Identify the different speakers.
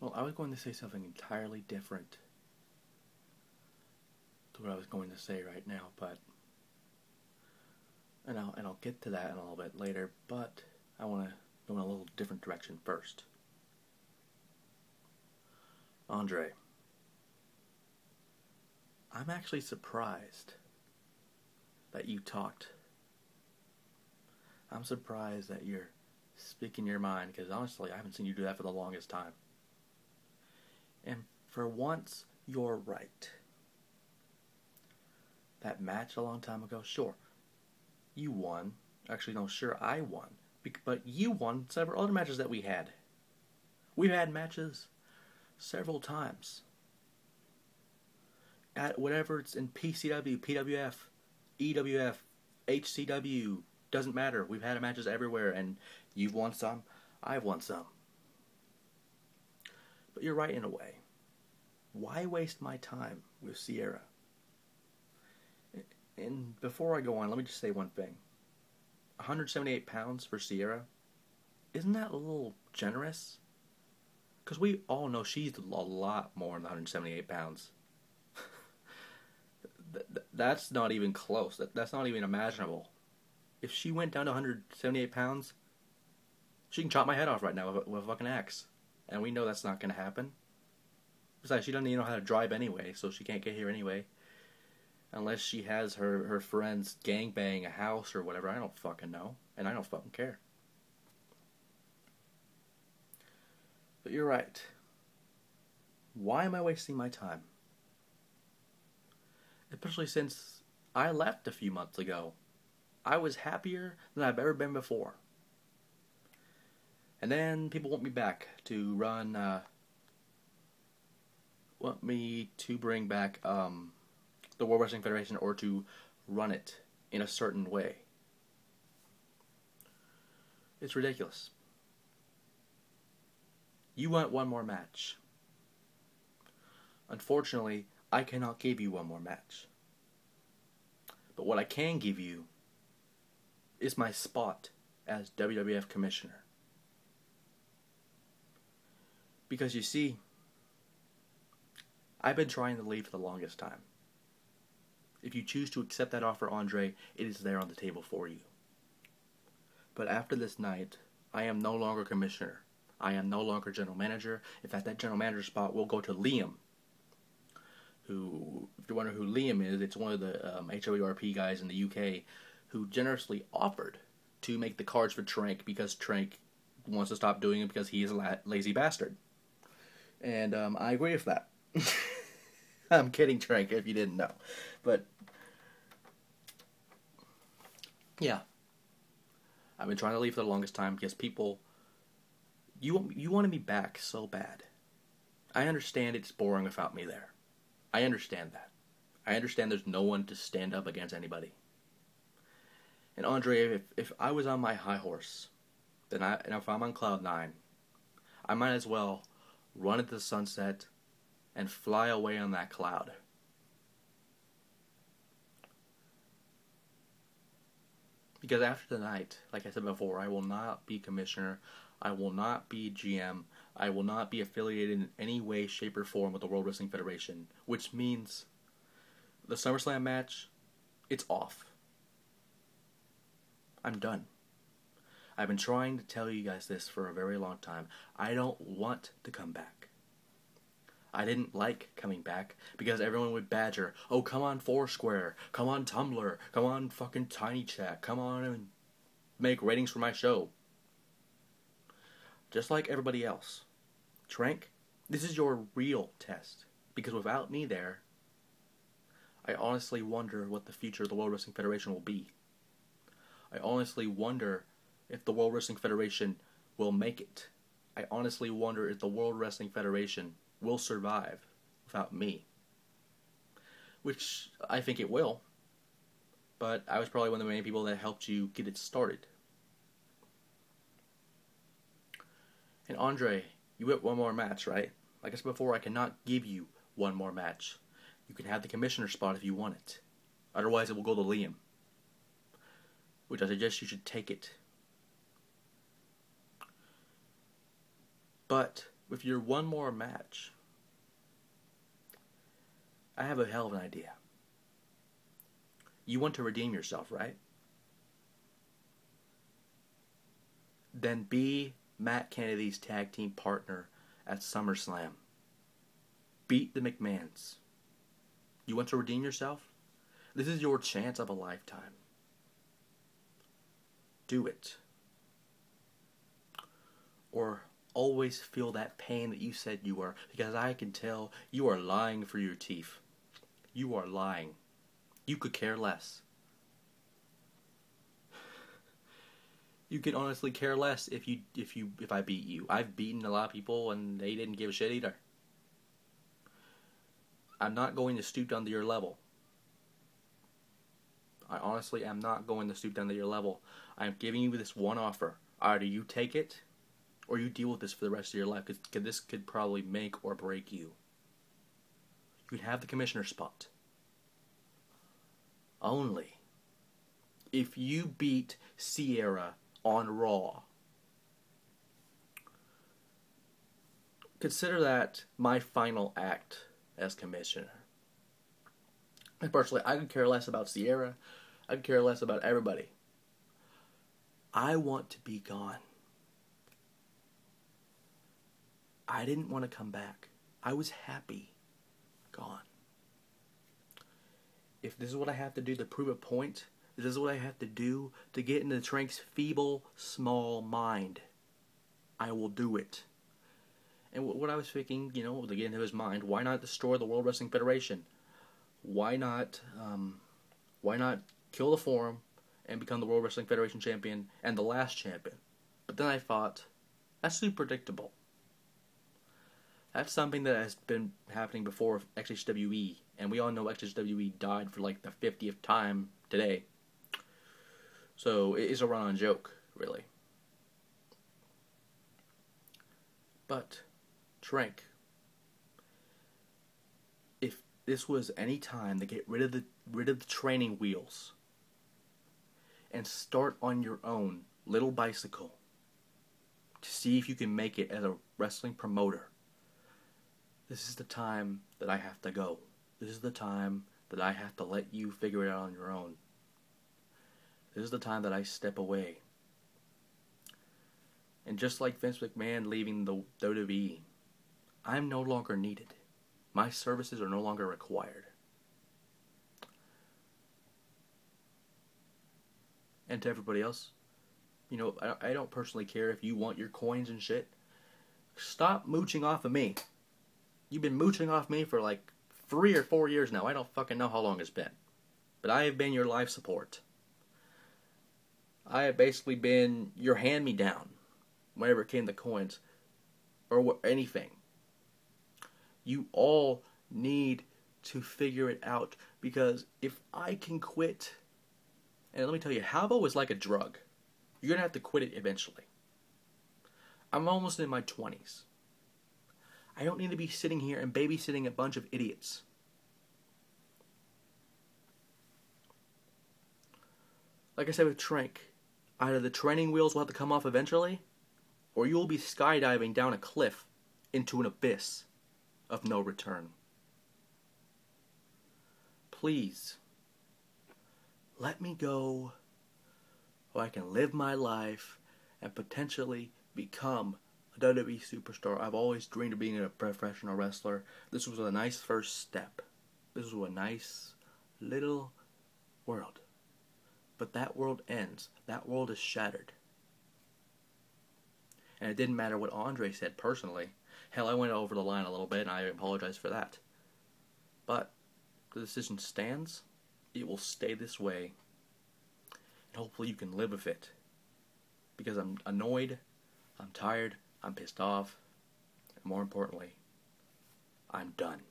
Speaker 1: Well, I was going to say something entirely different to what I was going to say right now, but I'll get to that in a little bit later, but I want to go in a little different direction first. Andre, I'm actually surprised that you talked. I'm surprised that you're speaking your mind, because honestly, I haven't seen you do that for the longest time. And for once, you're right. That match a long time ago, sure, you won. Actually, no, sure, I won. But you won several other matches that we had. We've had matches several times. At whatever it's in PCW, PWF, EWF, HCW, doesn't matter. We've had matches everywhere, and you've won some, I've won some. But you're right in a way. Why waste my time with Sierra? And before I go on, let me just say one thing. 178 pounds for Sierra, isn't that a little generous? Because we all know she's a lot more than 178 pounds. That's not even close. That's not even imaginable. If she went down to 178 pounds, she can chop my head off right now with a fucking axe. And we know that's not going to happen. Besides, she doesn't even know how to drive anyway, so she can't get here anyway. Unless she has her friends gangbang a house or whatever. I don't fucking know. And I don't fucking care. But you're right. Why am I wasting my time? Especially since I left a few months ago. I was happier than I've ever been before. And then people want me back to run, want me to bring back, the World Wrestling Federation, or to run it in a certain way. It's ridiculous. You want one more match. Unfortunately, I cannot give you one more match. But what I can give you is my spot as WWF Commissioner. Because you see, I've been trying to leave for the longest time. If you choose to accept that offer, Andre, it is there on the table for you. But after this night, I am no longer commissioner. I am no longer general manager. In fact, that general manager spot will go to Liam. Who, if you're wondering who Liam is, it's one of the HWRP guys in the UK who generously offered to make the cards for Trank because Trank wants to stop doing it because he is a lazy bastard. And I agree with that. I'm kidding, Trank, if you didn't know. But, yeah. I've been trying to leave for the longest time because people, you wanted me back so bad. I understand it's boring without me there. I understand that. I understand there's no one to stand up against anybody. And Andre, if I was on my high horse, and if I'm on cloud 9, I might as well run into the sunset and fly away on that cloud. Because after tonight, like I said before, I will not be commissioner, I will not be GM, I will not be affiliated in any way, shape, or form with the World Wrestling Federation, which means the SummerSlam match, it's off. I'm done. I've been trying to tell you guys this for a very long time. I don't want to come back. I didn't like coming back because everyone would badger, oh, come on Foursquare, come on Tumblr, come on fucking Tiny Chat, come on and make ratings for my show. Just like everybody else. Trank, this is your real test. Because without me there, I honestly wonder what the future of the World Wrestling Federation will be. I honestly wonder if the World Wrestling Federation will make it. I honestly wonder if the World Wrestling Federation will survive without me. Which I think it will. But I was probably one of the main people that helped you get it started. And Andre, you get one more match, right? Like I said before, I cannot give you one more match. You can have the commissioner spot if you want it. Otherwise, it will go to Liam. Which I suggest you should take it. But with your one more match, I have a hell of an idea. You want to redeem yourself, right? Then be Matt Kennedy's tag team partner at SummerSlam. Beat the McMahons. You want to redeem yourself? This is your chance of a lifetime. Do it. Or always feel that pain that you said you were, because I can tell you are lying for your teeth. You are lying. You could care less. You could honestly care less if I beat you. I've beaten a lot of people and they didn't give a shit either. I'm not going to stoop down to your level. I honestly am not going to stoop down to your level. I'm giving you this one offer. Either you take it, or you deal with this for the rest of your life, because this could probably make or break you. You can have the commissioner spot. Only if you beat Sierra on Raw. Consider that my final act as commissioner. And personally, I could care less about Sierra. I could care less about everybody. I want to be gone. I didn't want to come back. I was happy. Gone. If this is what I have to do to prove a point, this is what I have to do to get into Trank's feeble, small mind, I will do it. And what I was thinking, to get into his mind, why not destroy the World Wrestling Federation? Why not kill the Forum and become the World Wrestling Federation champion and the last champion? But then I thought, that's too predictable. That's something that has been happening before with XHWE, and we all know XHWE died for like the 50th time today. So it is a run-on joke, really. But Trank, if this was any time to get rid of the training wheels and start on your own little bicycle to see if you can make it as a wrestling promoter, this is the time that I have to go. This is the time that I have to let you figure it out on your own. This is the time that I step away. And just like Vince McMahon leaving the WWE, I'm no longer needed. My services are no longer required. And to everybody else, I don't personally care if you want your coins and shit. Stop mooching off of me. You've been mooching off me for like 3 or 4 years now. I don't fucking know how long it's been. But I have been your life support. I have basically been your hand-me-down whenever it came to coins or anything. You all need to figure it out, because if I can quit, and let me tell you, Halbo is like a drug. You're going to have to quit it eventually. I'm almost in my 20s. I don't need to be sitting here and babysitting a bunch of idiots. Like I said with Trank, either the training wheels will have to come off eventually, or you will be skydiving down a cliff into an abyss of no return. Please, let me go so I can live my life and potentially become a WWE superstar. I've always dreamed of being a professional wrestler. This was a nice first step. This was a nice little world. But that world ends. That world is shattered. And it didn't matter what Andre said personally. Hell, I went over the line a little bit, and I apologize for that. But the decision stands. It will stay this way. And hopefully you can live with it. Because I'm annoyed, I'm tired, I'm pissed off, and more importantly, I'm done.